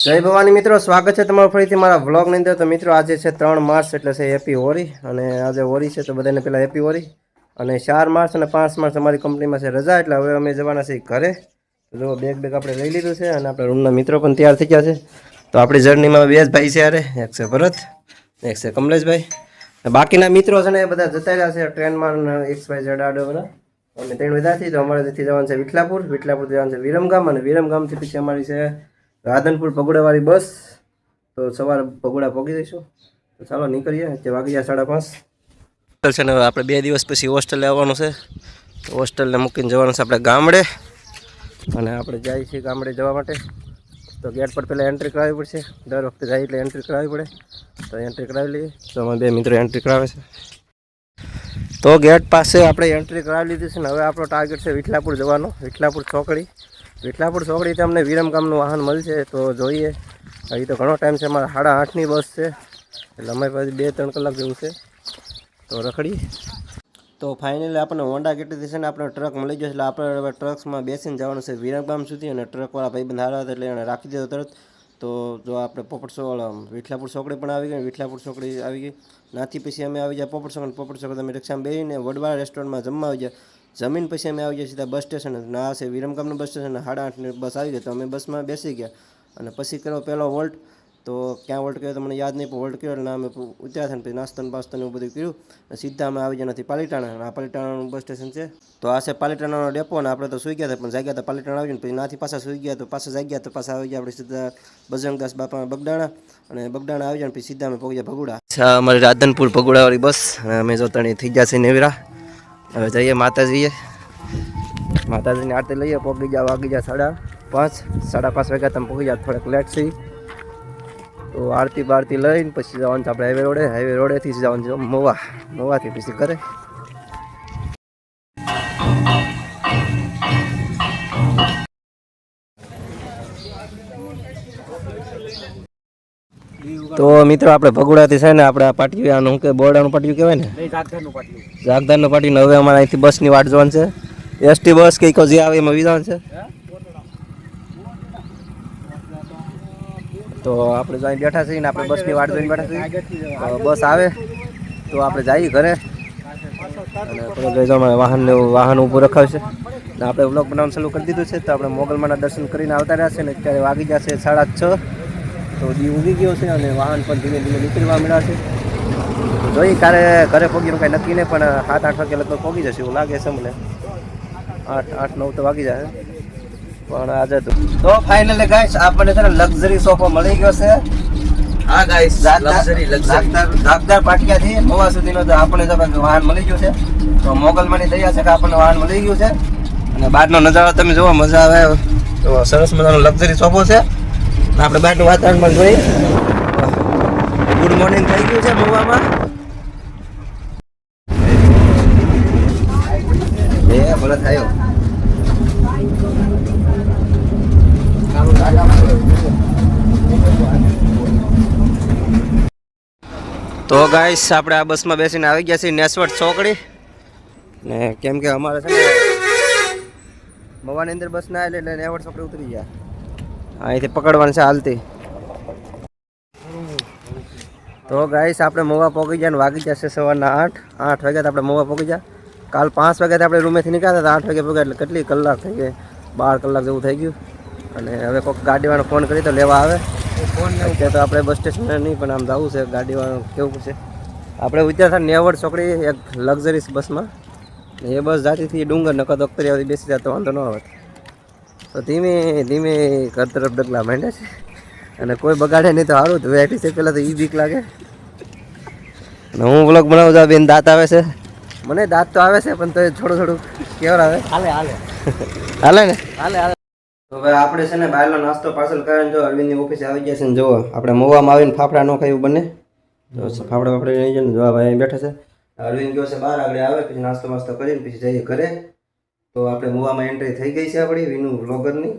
જય ભવાની મિત્રો, સ્વાગત છે તમારું ફરીથી મારા વ્લોગની અંદર। તો મિત્રો આજે છે 3 માર્ચ એટલે છે હેપી હોળી। અને આજે હોળી છે તો બધાને પહેલાં હેપી હોળી। અને 4 માર્ચ અને 5 માર્ચ અમારી કંપનીમાં છે રજા, એટલે હવે અમે જવાના છીએ ઘરે। જો બેગ આપણે લઈ લીધું છે અને આપણા રૂમના મિત્રો પણ તૈયાર થઈ ગયા છે। તો આપણી જર્નીમાં બે જ ભાઈ છે યારે, એક છે ભરત, એક છે કમલેશભાઈ। બાકીના મિત્રો છે ને એ બધા જતા રહ્યા છે ટ્રેનમાં XYZ આડો બધા। અમે 3 વિદ્યાર્થી, તો અમારે ત્યાંથી જવાનું છે વિઠલાપુર, વિઠલાપુર જવાનું છે વિરમગામ, અને વિરમગામથી પછી અમારી છે રાધનપુર પગોડાવાળી બસ। તો સવારે પગોડા પહોંચી દઈશું। તો ચાલો નીકળીએ, જે વાગી ગયા 5:30 છે ને। હવે આપણે 2 દિવસ પછી હોસ્ટેલે આવવાનું છે, તો હોસ્ટેલને મૂકીને જવાનું છે આપણે ગામડે। અને આપણે જઈએ છીએ ગામડે જવા માટે, તો ગેટ પર પહેલાં એન્ટ્રી કરાવવી પડશે। દર વખતે જાય એટલે એન્ટ્રી કરાવવી પડે, તો એન્ટ્રી કરાવી લઈએ। તો અમે 2 મિત્રો એન્ટ્રી કરાવે છે, તો ગેટ પાસે આપણે એન્ટ્રી કરાવી લીધી છે ને। હવે આપણો ટાર્ગેટ છે વિઠલાપુર જવાનો, વિઠલાપુર ચોકડી। વિઠલાપુર ચોકડીથી અમને વિરમગામનું વાહન મળશે, તો જોઈએ। હજી તો ઘણો ટાઈમ છે, અમારે 8:30ની બસ છે, એટલે અમારી પાસે 2-3 કલાક જેવું છે, તો રખડી। તો ફાઇનલી આપણને હોન્ડા કેટલી છે ને આપણે ટ્રક મળી ગયો, એટલે આપણે હવે ટ્રક્સમાં બેસીને જવાનું છે વિરમગામ સુધી। અને ટ્રકવાળા ભાઈબંધ હારા હતા એટલે એણે રાખી દીધો તરત। તો જો આપણે વિઠલાપુર ચોકડી પણ આવી ગઈ, વિઠલાપુર ચોકડી આવી ગઈ, નાથી પછી અમે આવી ગયા પોપટ ચોકડી। પોપટ ચોકડી અમે રિક્ષામાં બેસીને વડવાળા રેસ્ટોરન્ટમાં જમવા આવી ગયા। જમીન પછી અમે આવી ગયા સીધા બસ સ્ટેશન, ના છે વિરમગામનું બસ સ્ટેશન। 8:30ની બસ આવી ગઈ, તો અમે બસમાં બેસી ગયા અને પછી કર્યો પહેલો વોલ્ટ। તો ક્યાં વોલ્ટ કર્યો તો મને યાદ નહીં, પણ વોલ્ટ કર્યો એટલે અમે ઉતર્યા થઈને પછી નાસ્તો એવું બધું કર્યું, સીધા અમે આવી ગયા નથી પાલીતાણા। આ પાલીતાણાનું બસ સ્ટેશન છે, તો આ છે પાલીતાણાનો ડેપો। અને આપણે તો સૂઈ ગયા હતા, પણ જાગ્યા હતા પાલીતાણા આવી ગયું, પછી નાથી પાછા સૂઈ ગયા, તો પાછા જાગ્યા, તો પાછા આવી ગયા આપણે સીધા બજરંગદાસ બાપા બગડાણા। અને બગડાણા આવી જાય પછી સીધા અમે પહોંચ્યા ભગુડા। અચ્છા, અમારી રાધનપુર ભગુડાવાળી બસ, અને અમે જો તણી થઈ ગયા છે નેવરા। હવે જઈએ માતાજીએ, માતાજીની આરતી લઈએ। પહોંચી ગયા વાગી ગયા 5:30, 5:30 વાગ્યા તમે પહોંચી ગયા, થોડાક લેટ છે। તો આરતી બારતી લઈને પછી જવાનું છે આપણે હાઈવે રોડેથી જવાનું છે મોવાથી પછી ઘરે। તો મિત્રો આપણે ભગુડાથી છે ને આપણે આ પાટિયું, આનું કે બોરડાનું પાટિયું કહેવાય ને, જાગદારનું પાટિયું। હવે અમારે અહીંથી બસની વાટ જોવાનું છે, એસટી બસ કે જે આવે એમાં વિધાન છે। તો આપણે જો અહીં બેઠા છીએ ને, આપણે બસની વાટ જોઈને બેઠા છીએ, બસ આવે તો આપણે જઈએ ઘરે। અને થોડુંક વાહન ઊભું રખાવશે ને, આપણે વ્લોગ બનાવવાનું ચાલુ કરી દીધું છે। તો આપણે મોગલમાના દર્શન કરીને આવતા રહ્યા છે ને, અત્યારે વાગી ગયા છે 6:30, તો દી ઉગી ગયો છે અને વાહન પણ ધીમે ધીમે નીકળવા મળ્યા છે। જોઈએ ક્યારે ઘરે પહોંચીનું કાંઈ નક્કી નહીં, પણ 7-8 વાગે લગભગ પહોંચી જશે એવું લાગે છે મને। 8-9 તો વાગી જાય પણ આજે તો ફાઇનલી ગાઈસ આપણને છે ને લક્ઝરી સોફો મળી ગયો છે। હા ગાઈસ, ધાકદાર પાટિયાથી મોવા સુધીનો તો આપણને વાહન મળી ગયું છે। તો મોગલમાની દયા છે કે આપણને વાહન મળી ગયું છે। અને બહારનો નજારો તમે જોવો, મજા આવે। તો સરસ મજાનો લક્ઝરી સોફો છે। આપણે બહારનું વાતાવરણ પણ જોઈએ। ગુડ મોર્નિંગ થઈ ગયું છે મોવામાં, ભલે થયો। તો ગાઈસ આપણે આ બસમાં બેસીને આવી ગયા છીએ નેસવટ ચોકડી ને, કેમ કે અમારે છે ને મવાની અંદર બસ ના એટલે નેસવટ ચોકડી ઉતરી ગયા, અહીંથી પકડવાનું છે હાલતી। તો ગાઈસ આપણે મોવા પહોંચી ગયા ને વાગી જશે સવારના 8 વાગ્યા, આપણે મોવા પહોંચી ગયા। કાલ 5 વાગ્યાથી આપણે રૂમેથી નીકળ્યા હતા, 8 વાગે પહોંચ્યા, એટલે કેટલી કલાક થઈ ગઈ, 12 કલાક જેવું થઈ ગયું। અને હવે કોઈક ગાડીવાળો ફોન કરી તો લેવા આવે। અત્યારે તો આપણે બસ સ્ટેશન નહીં, પણ આમ જવું છે, ગાડીવાળો કેવું પડશે। આપણે ઉતર્યા હતા નેવડ ચોકડી એક લક્ઝરીસ બસમાં, એ બસ જાતીથી ડુંગર નકર તો અખતરિયાથી બેસી જાય તો વાંધો ન આવે। તો ધીમે ધીમે ઘર તરફ ડગલા માંડ્યા છે, અને કોઈ બગાડે નહીં તો સારું જ। વેઠી છે પહેલાં તો એ બીક લાગે। અને હું વ્લોગ બનાવું છું, બેન દાંત આવે છે, મને દાંત તો આવે છે, પણ તો થોડું કેવર આવે, હાલે ને હાલે। તો ભાઈ આપણે છે ને બહારનો નાસ્તો પાર્સલ કરીને જો અરવિંદની ઓફિસે આવી ગયા છે ને, જો આપણે મોવામાં આવીને ફાફડા ન ખાયું બને, તો ફાફડા નહીં જાય ને, જો ભાઈ બેઠા છે। અરવિંદ ગયો છે બહાર, આગળ આવે પછી નાસ્તો કરીને પછી જઈએ ઘરે। તો આપણે મોવામાં એન્ટ્રી થઈ ગઈ છે આપણી વિનુ વ્લોગરની।